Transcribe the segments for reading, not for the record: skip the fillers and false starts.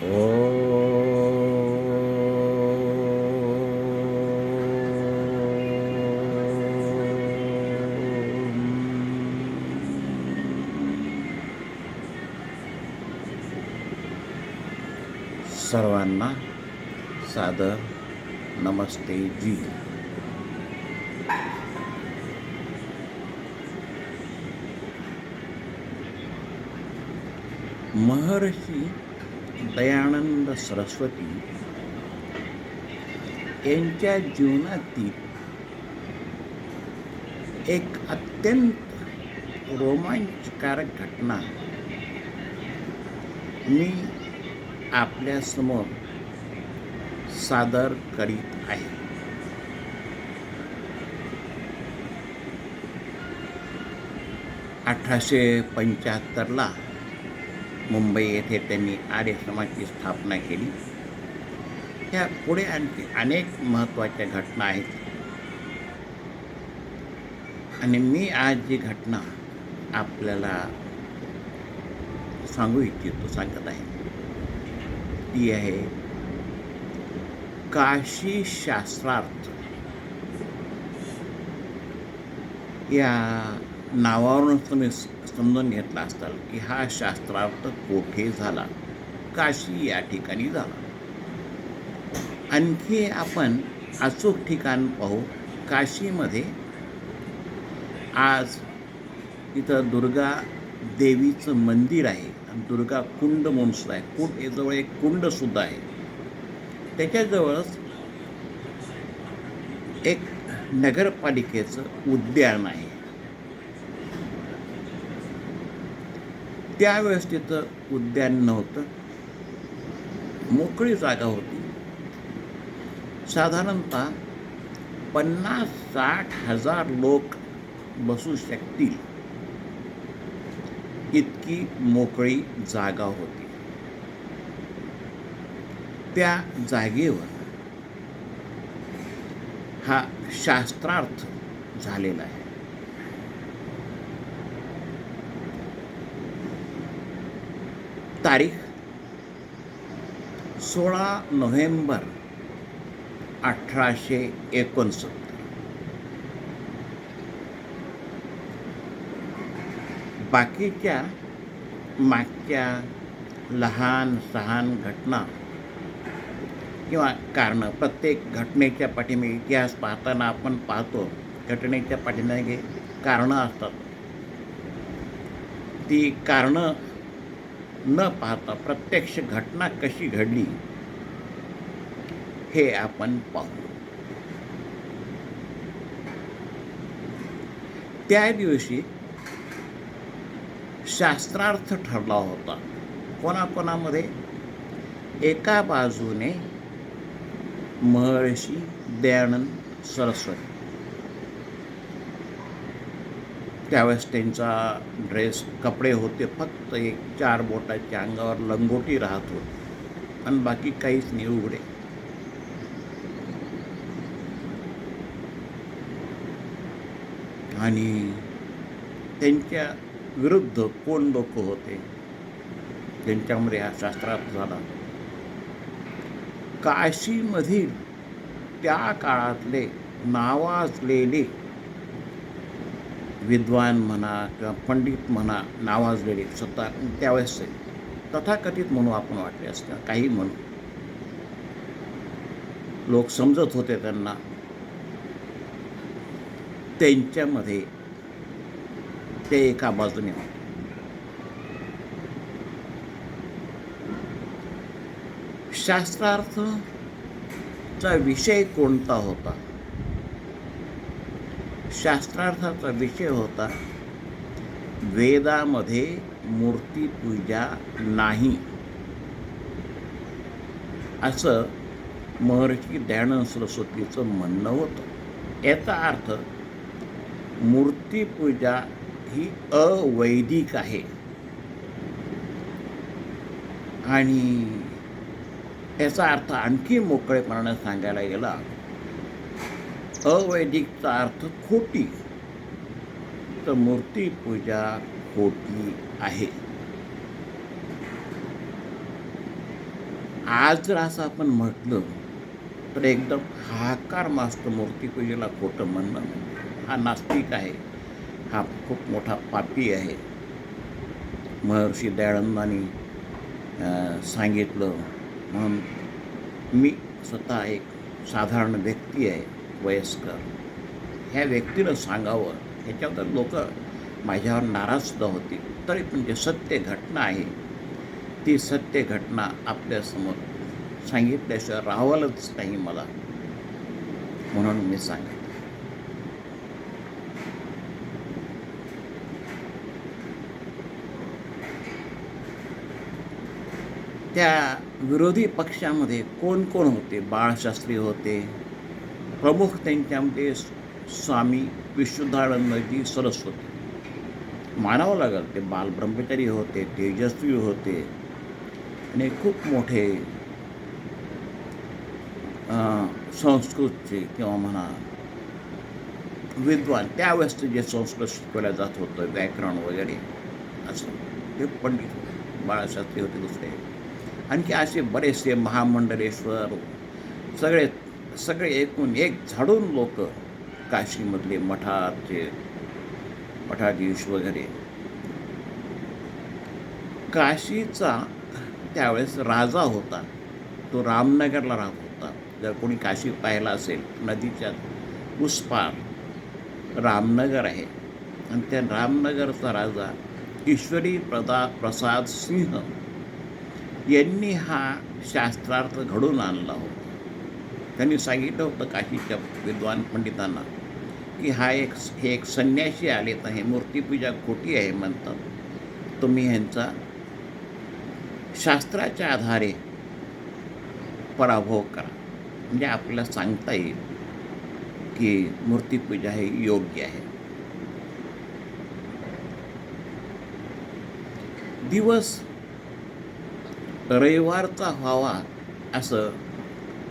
ओ सर्वांना सादर नमस्ते जी. महर्षी दयानंद सरस्वती यांच्या जीवनातील एक अत्यंत रोमांचकारक घटना मी आपल्यासमोर सादर करीत आहे. ला मुंबई येथे त्यांनी आर्य समाजाची स्थापना केली. त्या पुढे आणखी अनेक महत्त्वाच्या घटना आहेत आणि मी आज जी घटना आपल्याला सांगत आहे ती आहे काशी शास्त्रार्थ. या नावावरून तुम्ही समजून घेतला असाल की हा शास्त्रार्थ कोठे झाला. काशी या ठिकाणी झाला. आणखी आपण अचूक ठिकाण पाहू. काशीमध्ये आज इथं दुर्गा देवीचं मंदिर आहे आणि दुर्गा कुंड म्हणून सुद्धा आहे. जवळ एक कुंड सुद्धा आहे. त्याच्याजवळच एक नगरपालिकेचं उद्यान आहे. त्यावेळेस तिथं उद्यान नव्हतं, मोकळी जागा होती. साधारणतः 50-60 हजार लोक बसू शकतील इतकी मोकळी जागा होती. त्या जागेवर हा शास्त्रार्थ झालेला आहे. तारीख 16 नोव्हेंबर 1869. बाकीच्या मागच्या लहान सहान घटना किंवा कारणं, प्रत्येक घटनेच्या पाठीमागे इतिहास पाहताना आपण पाहतो घटनेच्या पाठीमागे कारणं असतात. ती कारणं न पाहता प्रत्यक्ष घटना कशी घडली हे आपण पाहू. त्या दिवशी शास्त्रार्थ ठरला होता. कोणाकोणामध्ये? एका बाजूने महर्षी दयानंद सरस्वती. त्यावेळेस त्यांचा ड्रेस, कपडे होते फक्त एक 4 बोटाच्या अंगावर लंगोटी राहत होती आणि बाकी काहीच नाही, उघडे. आणि त्यांच्या विरुद्ध कोण लोक होते त्यांच्यामध्ये हा शास्त्रार्थ झाला. काशीमधील त्या काळातले नावाजलेले विद्वान म्हणा किंवा पंडित म्हणा, नावाजलेले स्वतः त्यावेळेस तथाकथित म्हणून आपण वाटले असतं, काही म्हणून लोक समजत होते त्यांना. त्यांच्यामध्ये ते एका बाजूने होते. शास्त्रार्थचा विषय कोणता होता? शास्त्रार्थाचा विषय होता वेदामध्ये मूर्तीपूजा नाही, असं महर्षी दयानंद सरस्वतीचं म्हणणं होतं. याचा अर्थ मूर्तीपूजा ही अवैदिक आहे. आणि याचा अर्थ आणखी मोकळेपणाने सांगायला गेला, अवैदिकचा अर्थ खोटी, तर मूर्तीपूजा खोटी आहे. आज जर असं आपण म्हटलं तर एकदम हाहाकार माजतो मूर्तिपूजेला खोटं म्हणणं म्हणजे. हा नास्तिक आहे, हा खूप मोठा पापी आहे. महर्षी दयानंदांनी सांगितलं म्हणून मी स्वतः एक साधारण व्यक्ती आहे, वयस्कर. ह्या व्यक्तीनं सांगावं ह्याच्यावर लोक माझ्यावर नाराजसुद्धा होतील. तरी पण जे सत्य घटना आहे ती सत्य घटना आपल्यासमोर सांगितल्याशिवाय राहावलंच नाही मला, म्हणून मी सांगितलं. त्या विरोधी पक्षामध्ये कोण कोण होते? बाळशास्त्री होते, प्रमुख त्यांच्यामध्ये स्वामी विशुद्धानंदजी सरस्वती. मानावं लागेल, ते बालब्रह्मचारी होते, तेजस्वी होते आणि खूप मोठे संस्कृतचे किंवा म्हणा विद्वान. त्यावेळेस जे संस्कृत शिकवल्या जात होतं, व्याकरण वगैरे असं, ते पंडित बाळशास्त्री होते. दुसरे आणखी असे बरेचसे महामंडलेश्वर, सगळे एकूण एक झाडून लोक काशीमधले मठाधीश वगैरे. काशीचा त्यावेळेस राजा होता, तो रामनगरला राहत होता. जर कोणी काशी पाहिला असेल, नदीच्या उसपार रामनगर आहे आणि त्या रामनगरचा राजा ईश्वरी प्रसाद सिंह यांनी हा शास्त्रार्थ घडून आणला होता. त्यांनी सांगितलं होतं काशीच्या विद्वान पंडितांना की हे एक संन्यासी आले तर हे मूर्तिपूजा खोटी आहे म्हणतात, तुम्ही ह्यांचा शास्त्राच्या आधारे पराभव करा, म्हणजे आपल्याला सांगता येईल की मूर्तिपूजा हे योग्य आहे. दिवस रविवारचा व्हावा असं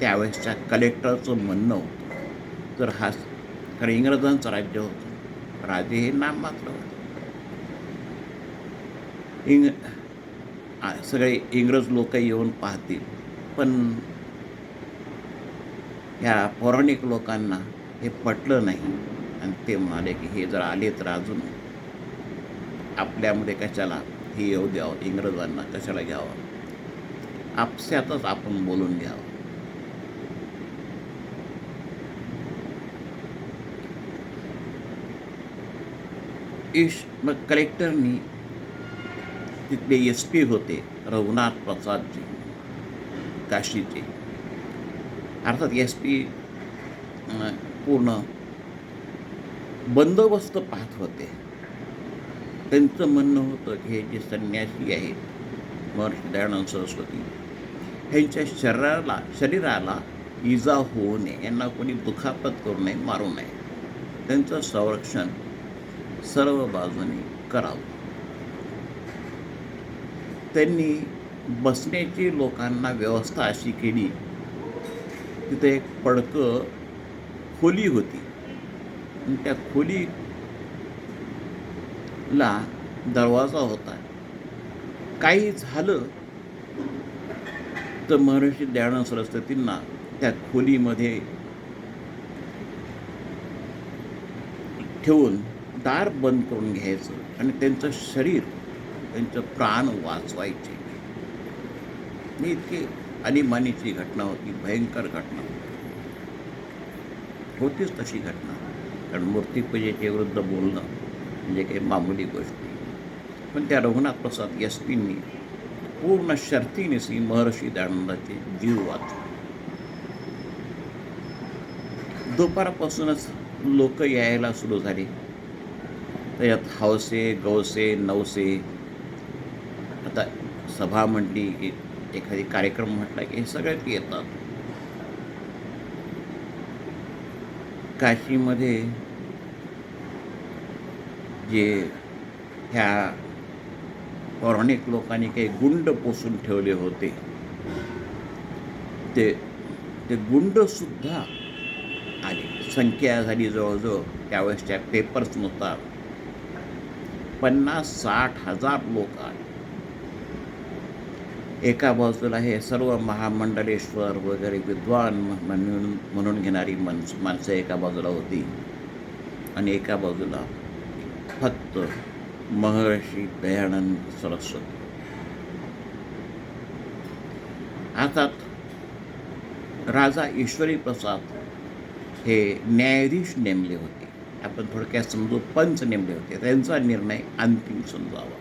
त्यावेळेसच्या कलेक्टरचं म्हणणं होतं. तर हा कारण इंग्रजांचं राज्य होतं, राजे हे नाममात्र होते. सगळे इंग्रज लोक येऊन पाहतील, पण या पौराणिक लोकांना हे पटलं नाही आणि ते म्हणाले की हे जर आले तर अजून आपल्यामध्ये कशाला हे येऊ द्यावं, इंग्रजांना कशाला घ्यावं, आपल्यातच आपण बोलून घ्यावं. मग कलेक्टरनी तिथले SP होते रघुनाथ प्रसादजी काशीचे, अर्थात SP पूर्ण बंदोबस्त पाहत होते. त्यांचं म्हणणं होतं की हे जे संन्यासी आहेत महर्षी दयानंद सरस्वती, ह्यांच्या शरीराला इजा होऊ नये, यांना कोणी दुखापत करू नये, मारू नये, त्यांचं संरक्षण सर्व बाजूने करावं. त्यांनी बसण्याची लोकांना व्यवस्था अशी केली, तिथे एक पडकं खोली होती आणि त्या खोलीला दरवाजा होता. काही झालं तर महर्षी दयानंद सरस्वतींना त्या खोलीमध्ये ठेवून दार बंद करून घ्यायचं आणि त्यांचं शरीर, त्यांचं प्राण वाचवायचे. ही इतकी अनिमानीची घटना होती, भयंकर घटना होतीच तशी घटना. कारण मूर्तिपूजेच्या विरुद्ध बोलणं म्हणजे काही मामूली गोष्ट नाही. पण त्या रघुनाथ प्रसाद SPंनी पूर्ण शर्तीने महर्षी दयानंदाचे जीव वाचले. दुपारपासूनच लोक यायला सुरू झाले. त्याच्यात हौसे, गौसे, नवसे. आता सभा म्हटली की एखादी कार्यक्रम म्हटला की हे सगळ्यात येतात. काशीमध्ये जे ह्या पौराणिक लोकांनी काही गुंड पोसून ठेवले होते, ते गुंडसुद्धा आले. संख्या झाली जवळजवळ त्यावेळेसच्या पेपर्सनुसार 50-60 हजार लोक आले. एका बाजूला हे सर्व महामंडलेश्वर वगैरे विद्वान म्हणून घेणारी माणसं एका बाजूला होती आणि एका बाजूला फक्त महर्षी दयानंद सरस्वती. आता राजा ईश्वरी प्रसाद हे न्यायाधीश नेमले होते, आपण थोडक्यात समजू पंच नेमले होते. त्यांचा निर्णय अंतिम समजावा.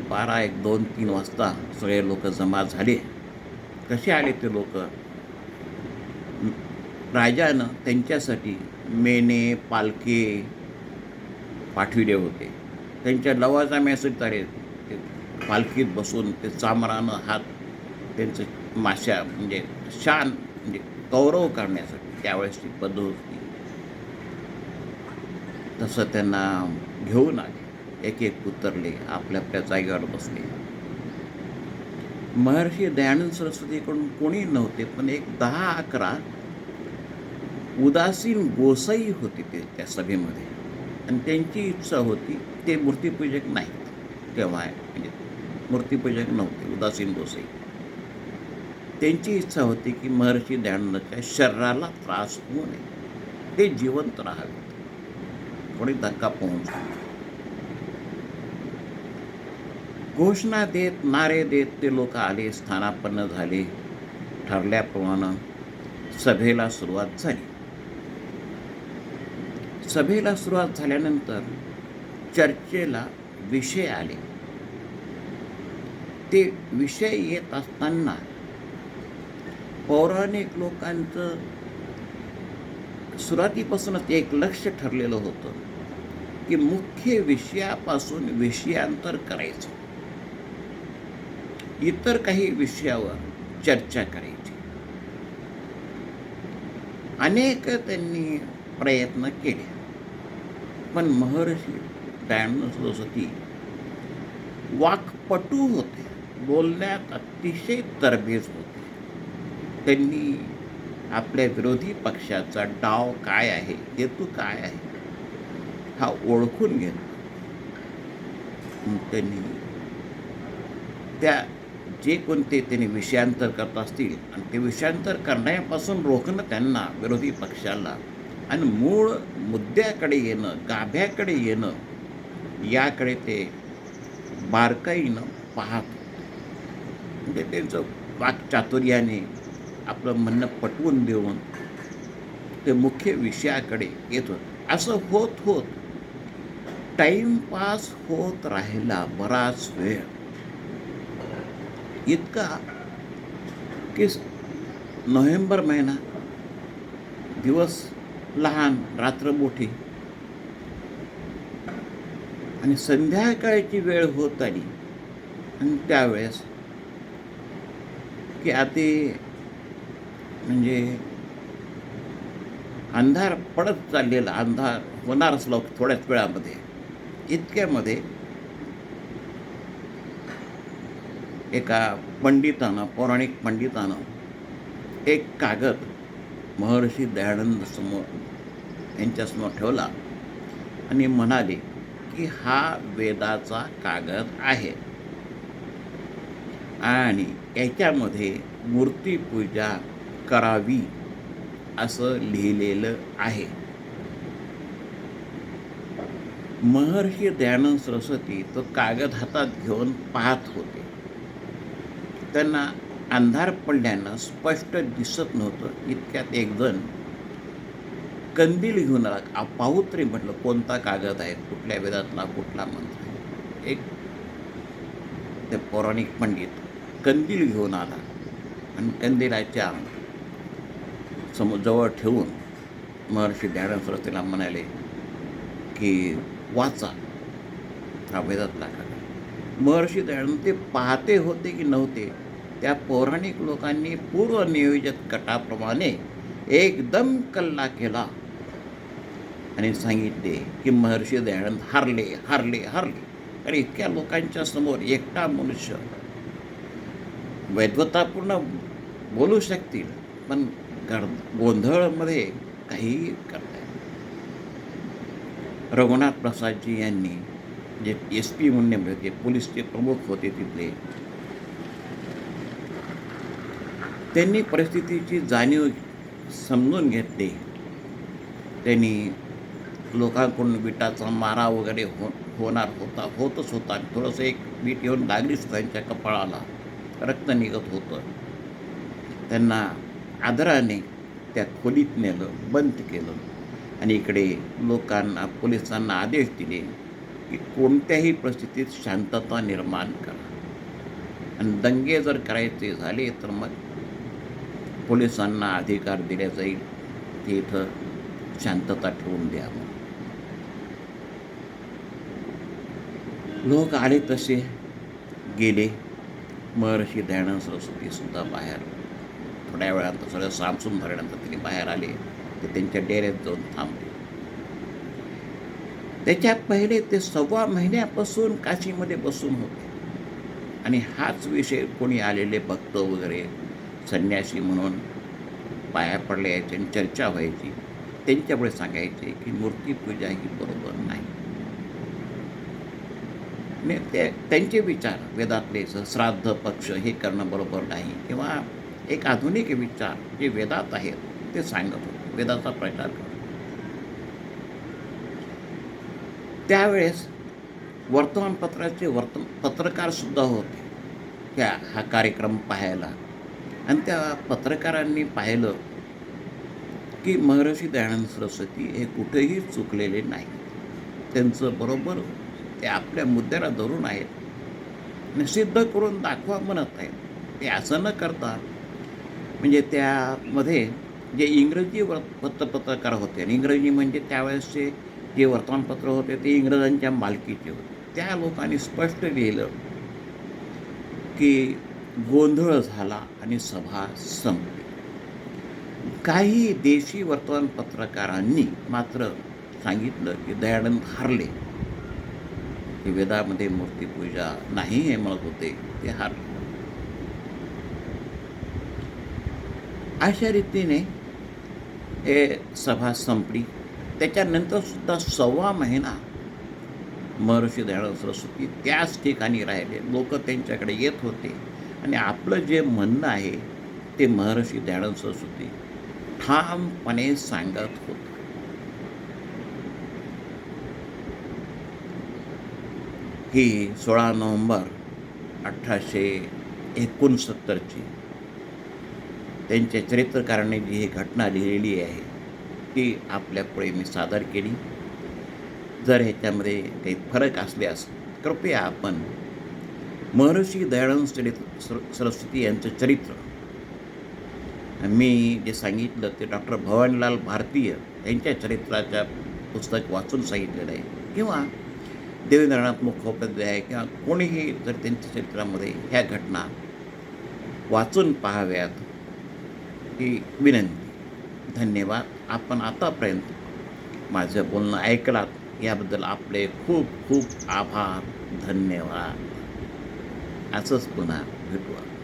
बारा 1, 2, 3 वाजता सगळे लोक जमा झाले. कसे आले ते लोक? राजानं त्यांच्यासाठी मेणे पालखे पाठविले होते. त्यांच्या लवाजम्या आले. ते पालखीत बसून ते चामरानं हात त्यांचं माशा म्हणजे शान म्हणजे गौरव करण्यासाठी त्यावेळेस ती पद्धत होती. तसं त्यांना घेऊन आले. एक एक उतरले, आपल्या आपल्या जागेवर बसले. महर्षी दयानंद सरस्वतीकडून कोणी नव्हते, पण एक 10-11 उदासीन गोसाई होते ते त्या सभेमध्ये. आणि त्यांची इच्छा होती, ते मूर्तीपूजक नाहीत तेव्हा, म्हणजे मूर्तीपूजक नव्हते उदासीन गोसाई. त्यांची इच्छा होती की महर्षी दयानंदाच्या शरीराला त्रास होऊ नये, ते जिवंत राहावे, कोणी धक्का पोहोचू. घोषणा देत नारे देत ते लोक आले, स्थानापन्न झाले. ठरल्याप्रमाणे सभेला सुरुवात झाली. सभेला सुरुवात झाल्यानंतर चर्चेला विषय आले. ते विषय येत असताना पौराणिक लोकांचं सुरुवातीपासूनच एक लक्ष ठरलेलं होतं की मुख्य विषयापासून विषयांतर करायचं, इतर काही विषयावर चर्चा करायची. अनेक त्यांनी प्रयत्न केले, पण महर्षी दयानंद सरस्वती वाक्पटू होते, बोलण्यात अतिशय तरबेज होते. त्यांनी आपल्या विरोधी पक्षाचा डाव काय आहे, हेतू काय आहे, हा ओळखून घेतला. त्यांनी त्या जे कोणते त्यांनी विषयांतर करत असतील आणि ते विषयांतर करण्यापासून रोखणं त्यांना, विरोधी पक्षाला, आणि मूळ मुद्द्याकडे येणं, गाभ्याकडे येणं, याकडे ते बारकाईनं पाहत. म्हणजे त्यांचं वाक्चातुर्याने आपलं म्हणणं पटवून देऊन ते मुख्य विषयाकडे येत होतं. असं होत होत टाईमपास होत राहिला बराच वेळ, इतका की नोव्हेंबर महिना, दिवस लहान रात्र मोठी, आणि संध्याकाळची वेळ होत आली. आणि त्यावेळेस की आधी म्हणजे अंधार पडत चाललेला, अंधार होणारच थोड्याच वेळामध्ये. इतक्यामध्ये एका पंडितानं, पौराणिक पंडितानं एक कागद महर्षी दयानंद यांच्यासमोर ठेवला आणि म्हणाले की हा वेदाचा कागद आहे आणि याच्यामध्ये मूर्तीपूजा करावी असं लिहिलेलं आहे. महर्षी दयानंद सरस्वती तो कागद हातात घेऊन पाहत होते. त्यांना अंधार पडल्यानं स्पष्ट दिसत नव्हतं. इतक्यात एक जण कंदील घेऊन आला. पाहू तरी म्हटलं कोणता कागद आहे, कुठल्या वेदातला, कुठला मंत्र आहे. एक ते पौराणिक पंडित कंदील घेऊन आला आणि कंदिलाच्या जवळ ठेवून महर्षी दयानंद सरस्वतीला म्हणाले की वाचा हा वेदातला कागद. महर्षी दयानंद ते पाहते होते की नव्हते, त्या पौराणिक लोकांनी पूर्वनियोजित कटाप्रमाणे एकदम कल्ला केला आणि सांगितले की महर्षी दयानंद हारले हारले हारले. आणि इतक्या लोकांच्या समोर एकटा मनुष्य वैद्वतापूर्ण बोलू शकतील, पण गोंधळमध्ये काहीही करता येईल. रघुनाथ प्रसादजी यांनी, जे SP म्हणून होते, पोलीसचे प्रमुख होते तिथले, त्यांनी परिस्थितीची जाणीव समजून घेतली. त्यांनी लोकांकडून विटाचा मारा वगैरे होतच होता. आणि थोडंसं एक वीट येऊन लागलीच त्यांच्या कपाळाला, रक्त निघत होतं. त्यांना आदराने त्या खोलीत नेलं, बंद केलं आणि इकडे लोकांना, पोलिसांना आदेश दिले की कोणत्याही परिस्थितीत शांतता निर्माण करा आणि दंगे जर करायचे झाले तर मग पोलिसांना अधिकार दिला जाईल की इथं शांतता ठेवून द्या. लोक आले तसे गेले. महर्षी दयानंद सरस्वतीसुद्धा बाहेर थोड्या वेळानंतर, सगळं सामसूम झाल्यानंतर त्यांनी बाहेर आले. ते त्यांच्या डेऱ्यात जाऊन थांबले. त्याच्या पहिले ते 1.25 महिन्यापासून काशीमध्ये बसून होते आणि हाच विषय कोणी आलेले भक्त वगैरे संन्यासी म्हणून पाया पडले यायचे आणि चर्चा व्हायची. त्यांच्यापुढे सांगायचे की मूर्तीपूजा ही बरोबर नाही. त्यांचे विचार वेदातले श्राद्ध पक्ष हे करणं बरोबर नाही, किंवा एक आधुनिक विचार जे वेदात आहेत ते सांगत होते, वेदाचा प्रचार करत. त्यावेळेस वर्तमानपत्राचे पत्रकारसुद्धा होते हा कार्यक्रम पाहायला. आणि त्या पत्रकारांनी पाहिलं की महर्षी दयानंद सरस्वती हे कुठेही चुकलेले नाही. त्यांचं बरोबर ते आपल्या मुद्द्याला धरून आहेत आणि सिद्ध करून दाखवा म्हणत आहेत. ते असं न करता, म्हणजे त्यामध्ये जे इंग्रजी वृत्तपत्रकार होते, आणि इंग्रजी म्हणजे त्यावेळेसचे जे वर्तमानपत्र होते ते इंग्रजांच्या मालकीचे होते, त्या लोकांनी स्पष्ट लिहिलं की गोंधळ झाला आणि सभा संपली. काही देशी वर्तमानपत्रकारांनी मात्र सांगितलं की दयानंद हारले, की वेदामध्ये मूर्तीपूजा नाही हे म्हणत होते, ते हारले. अशा रीतीने हे सभा संपली. त्याच्यानंतर सुद्धा 1.25 महिना महर्षी दयानंद सरस्वती त्याच ठिकाणी राहिले. लोक त्यांच्याकडे येत होते आणि आपलं जे म्हणणं आहे ते महर्षी दयानंद सरस्वती ठामपणे सांगत होते. ही 16 नोव्हेंबर 1869ची त्यांच्या चरित्रकाराने जी ही घटना लिहिलेली आहे ती आपल्यापुढे मी सादर केली. जर ह्याच्यामध्ये काही फरक असल्यास कृपया आपण महर्षी दयानंद सरस्वती यांचं चरित्र, मी जे सांगितलं ते डॉक्टर भवानीलाल भारतीय यांच्या चरित्राच्या पुस्तक वाचून सांगितलेलं आहे, किंवा देवेंद्रनाथ मुखोपाध्याय किंवा कोणीही जर त्यांच्या चरित्रामध्ये ह्या घटना वाचून पाहाव्यात ही विनंती. धन्यवाद. आपण आतापर्यंत माझं बोलणं ऐकलात याबद्दल आपले खूप खूप आभार. धन्यवाद. असंच पुन्हा भेटूया.